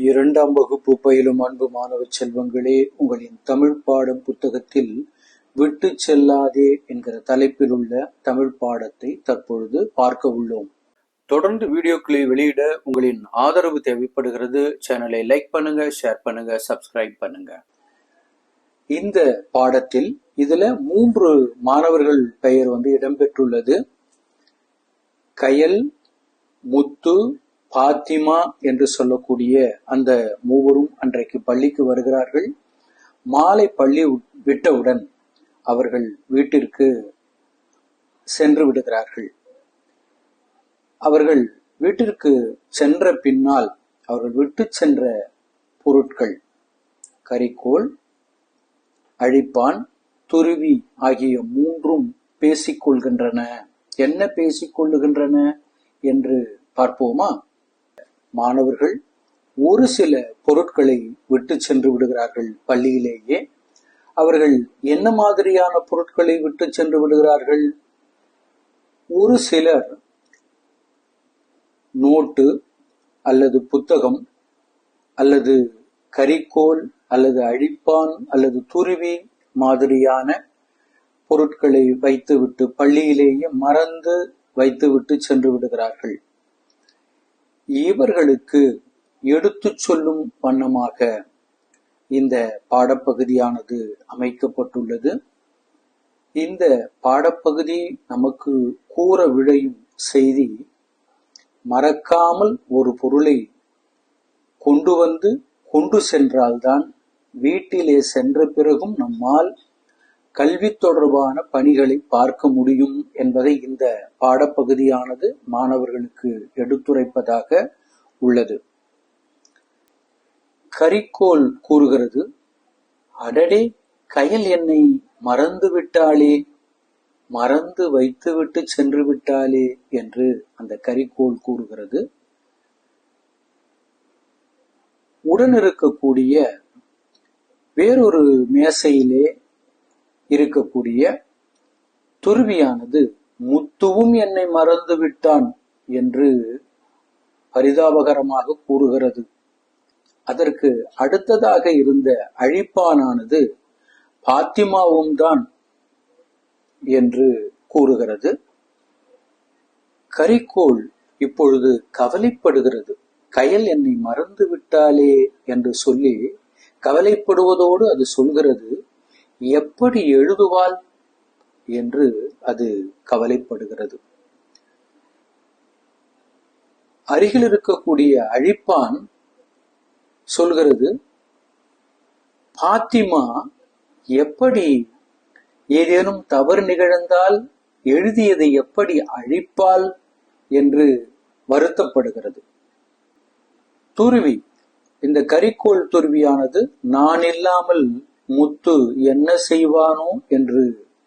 இரண்டாம் வகுப்பு பயிலும் அன்பு மாணவ செல்வங்களே, உங்களின் தமிழ் பாடம் புத்தகத்தில் விட்டு செல்லாதே என்கிற தலைப்பில் உள்ள தமிழ் பாடத்தை தற்பொழுது பார்க்க உள்ளோம். தொடர்ந்து வீடியோக்களை வெளியிட உங்களின் ஆதரவு தேவைப்படுகிறது. சேனலை லைக் பண்ணுங்க, ஷேர் பண்ணுங்க, சப்ஸ்கிரைப் பண்ணுங்க. இந்த பாடத்தில் இதுல 3 மாணவர்கள் பெயர் இடம்பெற்றுள்ளது. கயல், முத்து, பாத்திமா என்று சொல்லக்கூடிய அந்த மூவரும் அன்றைக்கு பள்ளிக்கு வருகிறார்கள். மாலை பள்ளி விட்டவுடன் அவர்கள் வீட்டிற்கு சென்று விடுகிறார்கள். அவர்கள் வீட்டிற்கு சென்ற பின்னால் அவர்கள் விட்டு சென்ற பொருட்கள் கரிக்கோல், அழிப்பான், துருவி ஆகிய 3ம் பேசிக்கொள்கின்றன. என்ன பேசிக்கொள்ளுகின்றன என்று பார்ப்போமா? மாணவர்கள் ஒரு சில பொருட்களை விட்டு சென்று விடுகிறார்கள். பள்ளியிலேயே அவர்கள் என்ன மாதிரியான பொருட்களை விட்டு சென்று விடுகிறார்கள்? ஒரு சிலர் நோட்டு அல்லது புத்தகம் அல்லது கரிக்கோல் அல்லது அழிப்பான் அல்லது துருவி மாதிரியான பொருட்களை வைத்துவிட்டு பள்ளியிலேயே மறந்து வைத்துவிட்டு சென்று விடுகிறார்கள். இவர்களுக்கு எடுத்து சொல்லும் வண்ணமாக இந்த பாடப்பகுதியானது அமைக்கப்பட்டுள்ளது. இந்த பாடப்பகுதி நமக்கு கூற விழையும் செய்தி, மறக்காமல் ஒரு பொருளை கொண்டு சென்றால்தான் வீட்டிலே சென்ற பிறகும் நம்மால் கல்வி தொடர்பான பணிகளை பார்க்க முடியும் என்பதை இந்த பாடப்பகுதியானது மாணவர்களுக்கு எடுத்துரைப்பதாக உள்ளது. கரிக்கோல் கூறுகிறது, அடடே, கயல் என்னை மறந்து விட்டாளே, மறந்து வைத்துவிட்டு சென்று விட்டாளே என்று அந்த கரிக்கோல் கூறுகிறது. உடன் இருக்கக்கூடிய வேறொரு மேசையிலே இருக்கக்கூடிய துருவியானது முத்துவும் என்னை மறந்து விட்டான் என்று பரிதாபகரமாக கூறுகிறது. அதற்கு அடுத்ததாக இருந்த அழிப்பானானது பாத்திமாவும் தான் என்று கூறுகிறது. கரிக்கோல் இப்பொழுது கவலைப்படுகிறது. கயல் என்னை மறந்து விட்டாளே என்று சொல்லி கவலைப்படுவதோடு அது சொல்கிறது, எப்படி எழுதுவாள் என்று அது கவலைப்படுகிறது. அருகில் இருக்கக்கூடிய அழிப்பான் சொல்கிறது, பாத்திமா எப்படி ஏதேனும் தவறு நிகழ்ந்தால் எழுதியதை எப்படி அழிப்பாள் என்று வருத்தப்படுகிறது. துருவி, இந்த கரிக்கோல் துருவியானது நான் இல்லாமல் முத்து என்ன செய்வானோ என்று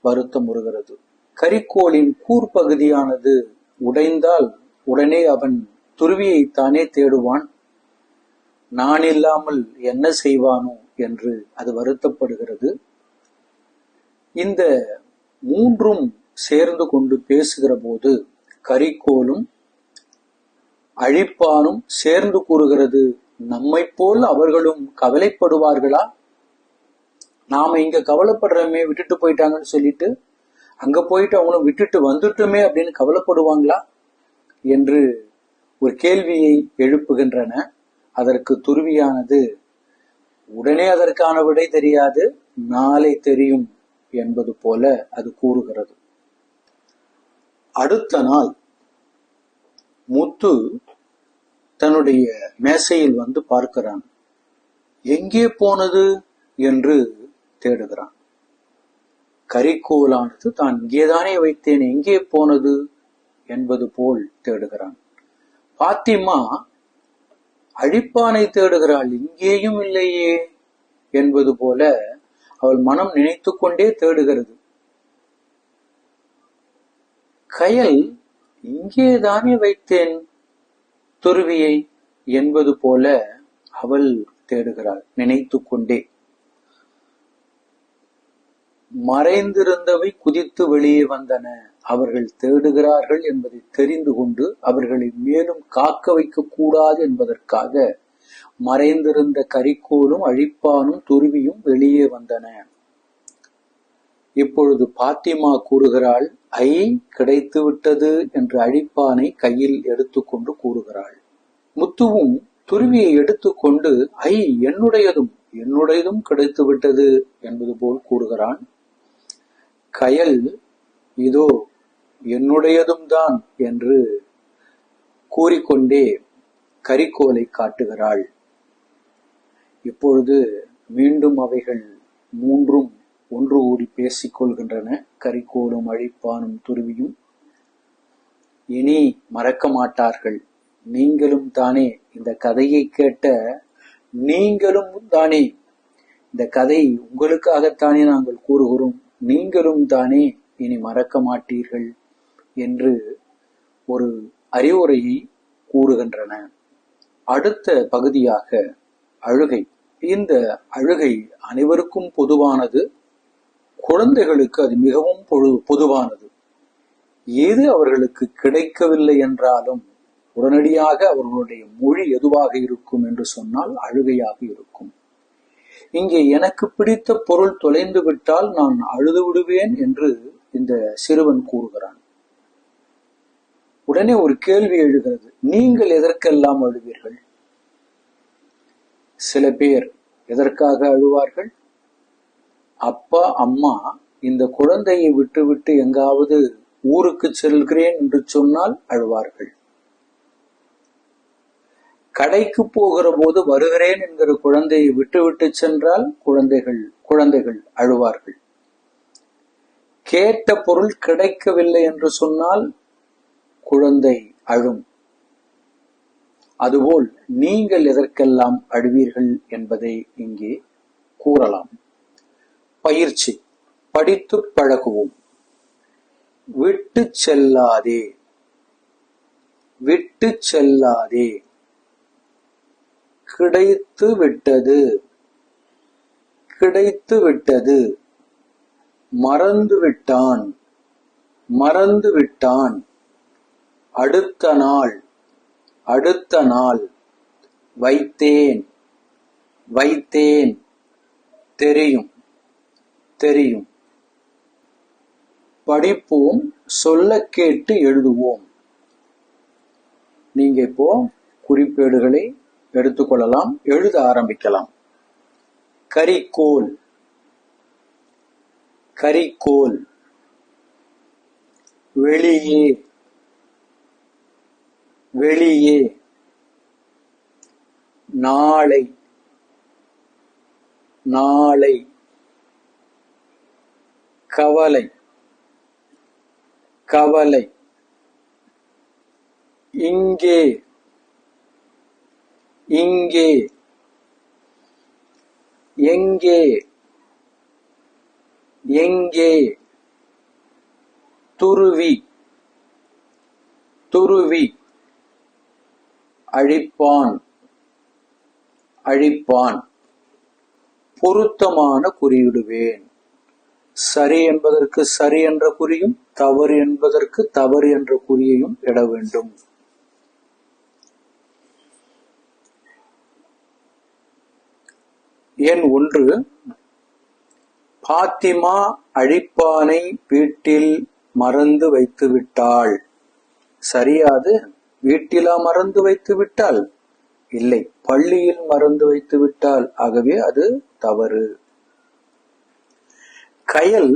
வருத்தமுறுகிறது. கரிக்கோளின் கூர்பகுதியானது உடைந்தால் உடனே அவன் துருவியை தானே தேடுவான். நான் இல்லாமல் என்ன செய்வானோ என்று அது வருத்தப்படுகிறது. இந்த 3ம் சேர்ந்து கொண்டு பேசுகிற போது கரிக்கோலும் அழிப்பானும் சேர்ந்து கூறுகிறது, நம்மை போல் அவர்களும் கவலைப்படுவார்களா? நாம இங்க கவலைப்படுறோமே, விட்டுட்டு போயிட்டாங்கன்னு சொல்லிட்டு அங்க போயிட்டு அவங்களும் விட்டுட்டு வந்துட்டோமே அப்படின்னு கவலைப்படுவாங்களா என்று ஒரு கேள்வியை எழுப்புகின்றன. அதற்கு துருவியானது, உடனே அதற்கான விடை தெரியாது, நாளை தெரியும் என்பது போல அது கூறுகிறது. அடுத்த நாள் முத்து தன்னுடைய மேசையில் பார்க்கிறான். எங்கே போனது என்று தேடுகிறான். கரிக்கோலானது தான் இங்கேதானே வைத்தேன், எங்கே போனது என்பது போல் தேடுகிறான். பாத்திமா அழிப்பானை தேடுகிறாள், இங்கேயும் இல்லையே என்பது போல அவள் மனம் நினைத்து கொண்டே தேடுகிறது. கயல், இங்கேதானே வைத்தேன் துருவியை என்பது போல அவள் தேடுகிறாள் நினைத்து கொண்டே. மறைந்திருந்தவை குதித்து வெளியே வந்தன. அவர்கள் தேடுகிறார்கள் என்பதை தெரிந்து கொண்டு அவர்களை மேலும் காக்க வைக்க கூடாது என்பதற்காக மறைந்திருந்த கரிக்கோலும் அழிப்பானும் துருவியும் வெளியே வந்தன. இப்பொழுது பாத்திமா கூறுகிறாள், ஐ கிடைத்து விட்டது என்று அழிப்பானை கையில் எடுத்துக்கொண்டு கூறுகிறாள். முத்துவும் துருவியை எடுத்துக்கொண்டு ஐ என்னுடையதும் கிடைத்து விட்டது என்பது போல் கூறுகிறான். கயல் இதோ என்னுடையதும் தான் என்று கூறிக்கொண்டே கரிக்கோலை காட்டுகிறாள். இப்பொழுது மீண்டும் அவைகள் மூன்றும் ஒன்று கூடி பேசிக் கொள்கின்றன. கரிக்கோலும் அழிப்பானும் துருவியும் இனி மறக்க மாட்டார்கள். நீங்களும் தானே இந்த கதையை கேட்ட நீங்களும் தானே, இந்த கதை உங்களுக்காகத்தானே நாங்கள் கூறுகிறோம், நீங்களும் தானே இனி மறக்க மாட்டீர்கள் என்று ஒரு அறிவுரையை கூறுகின்றன. அடுத்த பகுதியாக அழுகை. இந்த அழுகை அனைவருக்கும் பொதுவானது, குழந்தைகளுக்கு அது மிகவும் பொதுவானது. எது அவர்களுக்கு கிடைக்கவில்லை என்றாலும் உடனடியாக அவர்களுடைய மொழி எதுவாக இருக்கும் என்று சொன்னால் அழுகையாக இருக்கும். இங்கே எனக்கு பிடித்த பொருள் தொலைந்து விட்டால் நான் அழுது விடுவேன் என்று இந்த சிறுவன் கூறுகிறான். உடனே ஒரு கேள்வி எழுகிறது, நீங்கள் எதற்கெல்லாம் அழுவீர்கள்? சில பேர் எதற்காக அழுவார்கள்? அப்பா அம்மா இந்த குழந்தையை விட்டுவிட்டு எங்காவது ஊருக்கு செல்கிறேன் என்று சொன்னால் அழுவார்கள். கடைக்கு போகிற போது வருகிறேன் என்கிற குழந்தையை விட்டுவிட்டு சென்றால் குழந்தைகள் அழுவார்கள். கேட்ட பொருள் கிடைக்கவில்லை என்று சொன்னால் குழந்தை அழும். அதுபோல் நீங்கள் எதற்கெல்லாம் அழுவீர்கள் என்பதை இங்கே கூறலாம். பயிற்சி. படித்து பழகுவோம். விட்டு செல்லாதே, விட்டு செல்லாதே. கிடைத்து விட்டது, கிடைத்து விட்டது. மறந்து விட்டான், மறந்து விட்டான். அடுத்த நாள், அடுத்த நாள். வைத்தேன், வைத்தேன். தெரியும், தெரியும். படிப்போம், சொல்ல கேட்டு எழுதுவோம். நீங்க இப்போ குறிப்பேடுகளை எடுத்துக்கொள்ளலாம், எழுத ஆரம்பிக்கலாம். கரிக்கோல், கரிக்கோல். வெளியே, வெளியே. நாளை, நாளை. கவலை, கவலை. இங்கே, இங்கே. எங்கே, எங்கே. துருவி, துருவி. அழிப்பான், அழிப்பான். பொருத்தமான குறியிடுவேன். சரி என்பதற்கு சரி என்ற குறியும், தவறு என்பதற்கு தவறு என்ற குறியையும் இட வேண்டும். எண் 1. பாத்திமா அழிப்பானை வீட்டில் மறந்து வைத்து விட்டாள். சரியாது? வீட்டிலா மறந்து வைத்து விட்டாள்? இல்லை, பள்ளியில் மறந்து வைத்து விட்டாள். ஆகவே அது தவறு. கயல்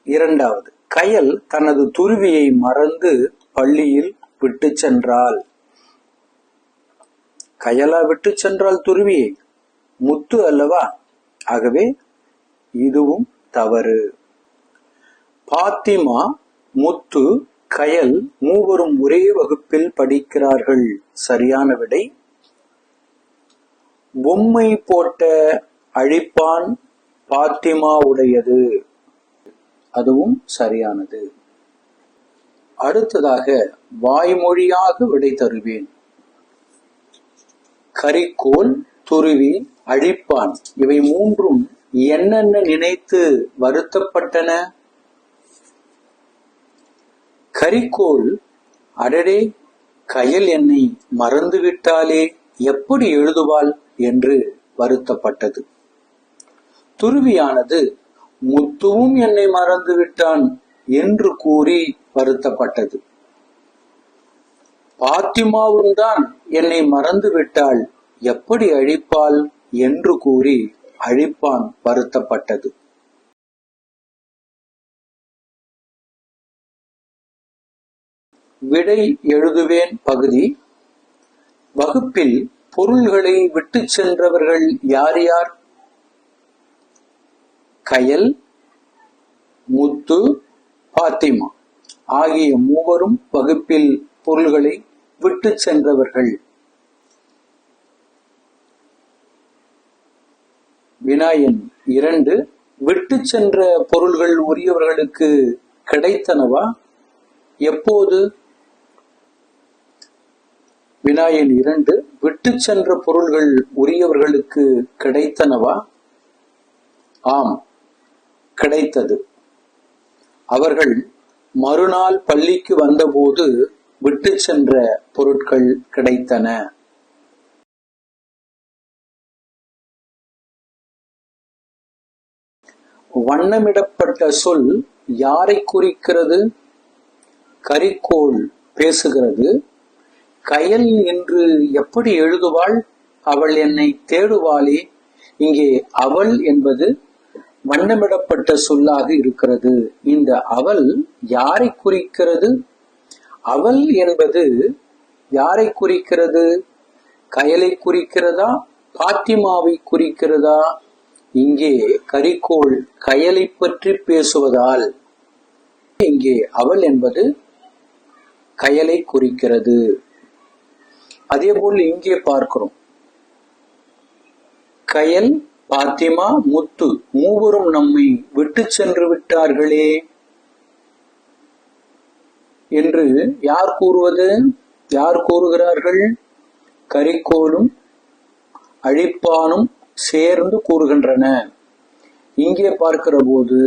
2. கயல் தனது துருவியை மறந்து பள்ளியில் விட்டு சென்றாள். கயலா விட்டு சென்றால் துருவியை? முத்து அல்லவா? ஆகவே இதுவும் தவறு. பாத்திமா, முத்து, கயல் மூவரும் ஒரே வகுப்பில் படிக்கிறார்கள். சரியான விடை. பொம்மை போட்ட அழிப்பான் பாத்திமா உடையது. அதுவும் சரியானது. அடுத்ததாக வாய்மொழியாக விடை தருவேன். கரிக்கோல், துருவி, அழிப்பான் இவை மூன்றும் என்னென்ன நினைத்து வருத்தப்பட்டன? கரிக்கோல், அடடே கயல் என்னை மறந்து விட்டாளே எப்படி எழுதுவாள் என்று வருத்தப்பட்டது. துருவியானது முத்துவும் என்னை மறந்து விட்டான் என்று கூறி வருத்தப்பட்டது. பாத்திமாவும் தான் என்னை மறந்து விட்டாள், எப்படி அழிப்பாள் என்று கூறி அழிப்பான் வருத்தப்பட்டது. விடை எழுதுவேன் பகுதி. வகுப்பில் பொருள்களை விட்டு சென்றவர்கள் யார் யார்? கயல், முத்து, பாத்திமா ஆகிய மூவரும் வகுப்பில் பொருள்களை விட்டு சென்றவர்கள். வினாயன் 2. விட்டு சென்ற பொருள்கள் உரியவர்களுக்கு கிடைத்தனவா? எப்போது? வினாயன் 2. விட்டு சென்ற பொருள்கள் உரியவர்களுக்கு கிடைத்தனவா? ஆம், கிடைத்தது. அவர்கள் மறுநாள் பள்ளிக்கு வந்தபோது விட்டு சென்ற பொருட்கள் கிடைத்தன. வண்ணமிடப்பட்ட சொல் யாரை குறிக்கிறது? கரிக்கோள் பேசுகிறது. கயல் என்று எப்படி எழுதுவாள்? அவள் என்னை தேடுவாளே. இங்கே அவள் என்பது வண்ணமிடப்பட்ட சொல்லாக இருக்கிறது. இந்த அவள் யாரை குறிக்கிறது? அவள் என்பது யாரை குறிக்கிறது? கயலை குறிக்கிறதா? பாத்திமாவை குறிக்கிறதா? இங்கே கரிக்கோள் கயலை பற்றி பேசுவதால் இங்கே அவள் என்பது கயலை குறிக்கிறது. அதேபோல் இங்கே பார்க்கிறோம், கயல், பாத்திமா, முத்து மூவரும் நம்மை விட்டு சென்று விட்டார்களே என்று யார் கூறுவது? யார் கூறுகிறார்கள்? கரிக்கோளும் அழிப்பானும் சேர்ந்து கூறுகின்றன. இங்கே பார்க்கிற போது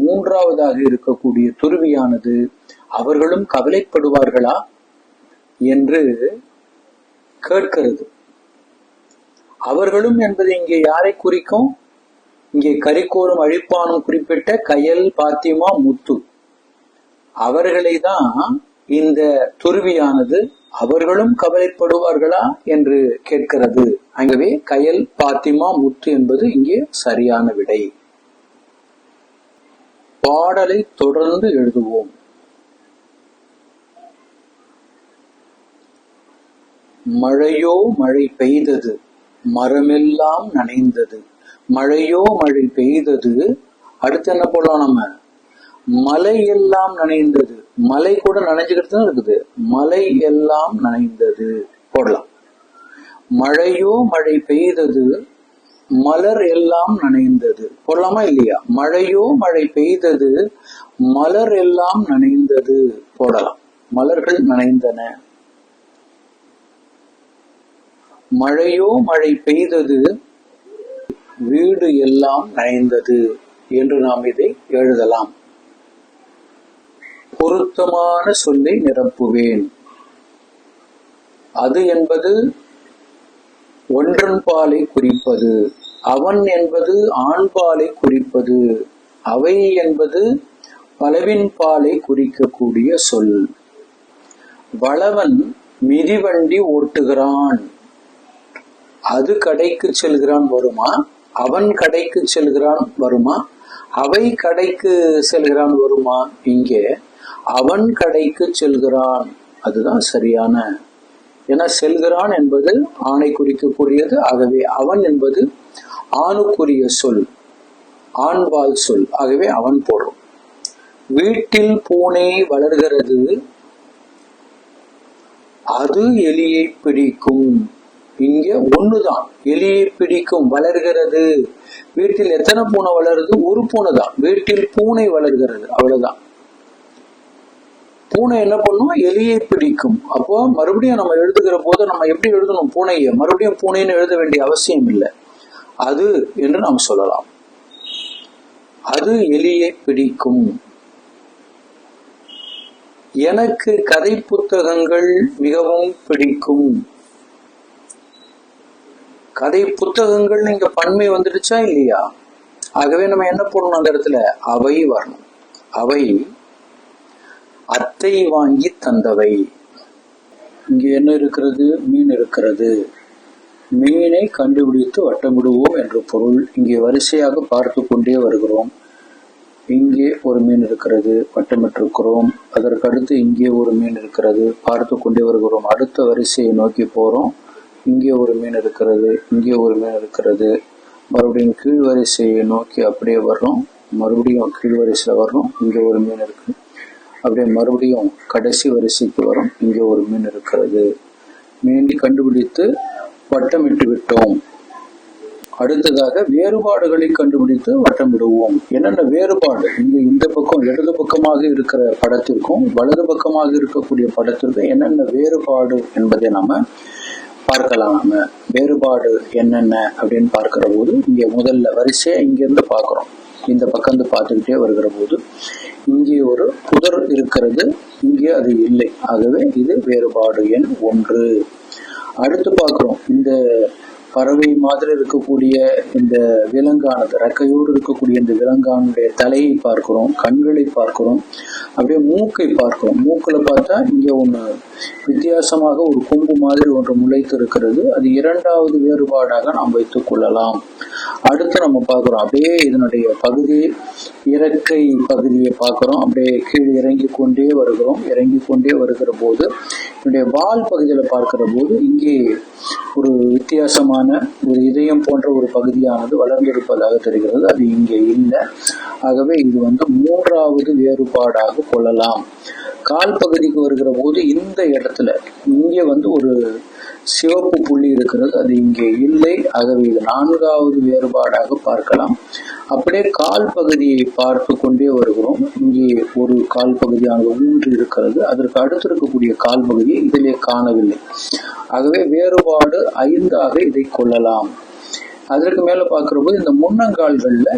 மூன்றாவதாக இருக்கக்கூடிய துருவியானது அவர்களும் கவலைப்படுவார்களா என்று கேட்கிறது. அவர்களும் என்பது இங்கே யாரை குறிக்கும்? இங்கே கரிக்கோளும் அழிப்பானும் குறிப்பிட்ட கயல், பாத்திமா, முத்து அவர்களை தான் இந்த துருவியானது அவர்களும் கவலைப்படுவார்களா என்று கேட்கிறது. ஆகவே கயல், பாத்திமா, முத்து என்பது இங்கே சரியான விடை. பாடலை தொடர்ந்து எழுதுவோம். மழையோ மழை பெய்தது, மரமெல்லாம் நனைந்தது. மழையோ மழை பெய்தது. அடுத்து என்ன போடலாம்? நம்ம மலை எல்லாம் நனைந்தது. மலை கூட நனைஞ்சுக்கிட்டு தான் இருக்குது. மலை எல்லாம் நனைந்தது போடலாம். மழையோ மழை பெய்தது, மலர் எல்லாம் நனைந்தது போடலாமா இல்லையா? மழையோ மழை பெய்தது, மலர் எல்லாம் நனைந்தது போடலாம். மலர்கள் நனைந்தன. மழையோ மழை பெய்தது, வீடு எல்லாம் நனைந்தது என்று நாம் இதை எழுதலாம். பொருத்தமான சொல்லை நிரப்புவேன். அது என்பது ஒன்றன்பாலை குறிப்பது. அவன் என்பது ஆண்பாலை குறிப்பது. அவை என்பது பலவின் பாலை குறிக்கக்கூடிய சொல். வளவன் மிதிவண்டி ஓட்டுகிறான். அது கடைக்கு செல்கிறான் வருமா? அவன் கடைக்கு செல்கிறான் வருமா? அவை கடைக்கு செல்கிறான் வருமா? இங்கே அவன் கடைக்கு செல்கிறான். அதுதான் சரியான. ஏன்னா செல்கிறான் என்பது ஆணை குறிக்கக்கூடியது. ஆகவே அவன் என்பது ஆணுக்குரிய சொல், ஆண்பால் சொல். ஆகவே அவன் போடுறோம். வீட்டில் பூனை வளர்கிறது, அது எலியை பிடிக்கும். இங்க ஒண்ணுதான், எலியை பிடிக்கும். வளர்கிறது. வீட்டில் எத்தனை பூனை வளருது? ஒரு பூனை தான். வீட்டில் பூனை வளர்கிறது, அவ்வளவுதான். பூனை என்ன பண்ணும்? எலியை பிடிக்கும். அப்போ மறுபடியும் நம்ம எழுதுகிற போது நம்ம எப்படி எழுதணும்? பூனையை மறுபடியும் பூனைன்னு எழுத வேண்டிய அவசியம் இல்லை. அது என்று நாம் சொல்லலாம். அது எலியை பிடிக்கும். எனக்கு கதை புத்தகங்கள் மிகவும் பிடிக்கும். கதை புத்தகங்கள் இங்க பன்மை வந்துடுச்சா இல்லையா? ஆகவே நம்ம என்ன போடணும் அந்த இடத்துல? அவை வரணும். அவை அத்தை வாங்கி தந்தவை. இங்க என்ன இருக்கிறது? மீன் இருக்கிறது. மீனை கண்டுபிடித்து வட்டமிடுவோம் என்று பொருள். இங்கே வரிசையாக பார்த்து கொண்டே வருகிறோம். இங்கே ஒரு மீன் இருக்கிறது, வட்டமிட்டிருக்கிறோம். அதற்கு அடுத்து இங்கே ஒரு மீன் இருக்கிறது, பார்த்து கொண்டே வருகிறோம். அடுத்த வரிசையை நோக்கி போறோம். இங்கே ஒரு மீன் இருக்கிறது, இங்கே ஒரு மீன் இருக்கிறது. மறுபடியும் கீழ் வரிசையை நோக்கி அப்படியே வர்றோம். மறுபடியும் கீழ் வரிசையில வர்றோம். இங்கே ஒரு மீன் இருக்கு. அப்படியே மறுபடியும் கடைசி வரிசைக்கு வரும். இங்கே ஒரு மீன் இருக்கிறது. மீனை கண்டுபிடித்து வட்டமிட்டு விட்டோம். அடுத்ததாக வேறுபாடுகளை கண்டுபிடித்து வட்டமிடுவோம். என்னென்ன வேறுபாடு? இங்க இந்த பக்கம் இடது பக்கமாக இருக்கிற படத்திற்கும் வலது பக்கமாக இருக்கக்கூடிய படத்திற்கும் என்னென்ன வேறுபாடு என்பதை நாம பார்க்கலாம். நம்ம வேறுபாடு என்னென்ன அப்படின்னு பார்க்கிற போது இங்க முதல்ல வரிசையா இங்கிருந்து பார்க்கிறோம். இந்த பக்கம் வந்து பார்த்துக்கிட்டே வருகிற போது இங்கே ஒரு புதர் இருக்கிறது, இங்கே அது இல்லை. ஆகவே இது வேறுபாடு எண் 1. அடுத்து பார்க்கிறோம், இந்த பறவை மாதிரி இருக்கக்கூடிய இந்த விலங்கானது, ரெக்கையோடு இருக்கக்கூடிய இந்த விலங்கானுடைய தலையை பார்க்கிறோம், கண்களை பார்க்கிறோம், அப்படியே மூக்கை பார்க்கிறோம். மூக்குல பார்த்தா இங்க ஒண்ணு வித்தியாசமாக ஒரு கொம்பு மாதிரி ஒன்று முளைத்து இருக்கிறது. அது 2வது வேறுபாடாக நாம் வைத்துக் கொள்ளலாம். அடுத்து நம்ம பார்க்கிறோம், அப்படியே இதனுடைய பகுதி, இறக்கை பகுதியை பார்க்கிறோம். அப்படியே கீழே இறங்கி கொண்டே வருகிறோம். இறங்கி கொண்டே வருகிற போது இதனுடைய வால் பகுதியில பார்க்கிற போது இங்கே ஒரு வித்தியாசமான ஒரு இதயம் போன்ற ஒரு பகுதியானது வளர்ந்திருப்பதாக தெரிகிறது. அது இங்கே இல்லை. ஆகவே இது வந்து 3வது வேறுபாடாக கொள்ளலாம். கால் பகுதிக்கு வருகிற போது இந்த இடத்துல இங்கே வந்து ஒரு சிவப்பு புள்ளி இருக்கிறது, அது இங்கே இல்லை. ஆகவே இது 4வது வேறுபாடாக பார்க்கலாம். அப்படியே கால் பகுதியை பார்த்து கொண்டே வருகிறோம். இங்கே ஒரு கால் பகுதியானது ஊன்றி இருக்கிறது. அதற்கு அடுத்து இருக்கக்கூடிய கால் பகுதியை இதிலே காணவில்லை. ஆகவே வேறுபாடு 5ஆக இதை கொள்ளலாம். அதற்கு மேல பார்க்கிற போது இந்த முன்னங்கால்கள்ல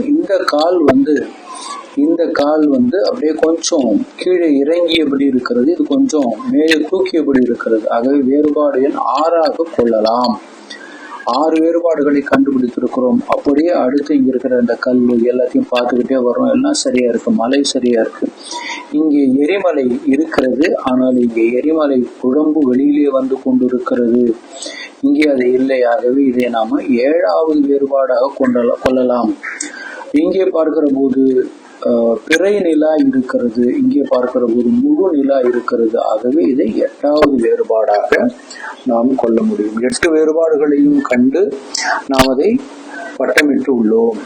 இந்த கால் வந்து அப்படியே கொஞ்சம் கீழே இறங்கியபடி இருக்கிறது, இது கொஞ்சம் மேலே தூக்கியபடி இருக்கிறது. ஆகவே வேறுபாடு எண் 6ஆக கொள்ளலாம். 6 வேறுபாடுகளை கண்டுபிடித்திருக்கிறோம். அப்படியே அடுத்து இங்க இருக்கிற இந்த கல் எல்லாத்தையும் பார்த்துக்கிட்டே வரோம். எல்லாம் சரியா இருக்கு, மலை சரியா இருக்கு. இங்கே எரிமலை இருக்கிறது, ஆனால் இங்கே எரிமலை குழம்பு வெளியிலே வந்து கொண்டிருக்கிறது. இங்கே அது இல்லை. ஆகவே இதை நாம 7வது வேறுபாடாக கொள்ளலாம். இங்கே பார்க்கிற போது பிறை நிலா இருக்கிறது, இங்கே பார்க்கிற போது முழு நிலா இருக்கிறது. ஆகவே இதை 8வது வேறுபாடாக நாம் கொள்ள முடியும். 8 வேறுபாடுகளையும் கண்டு நாம் அதை வட்டமிட்டு உள்ளோம்.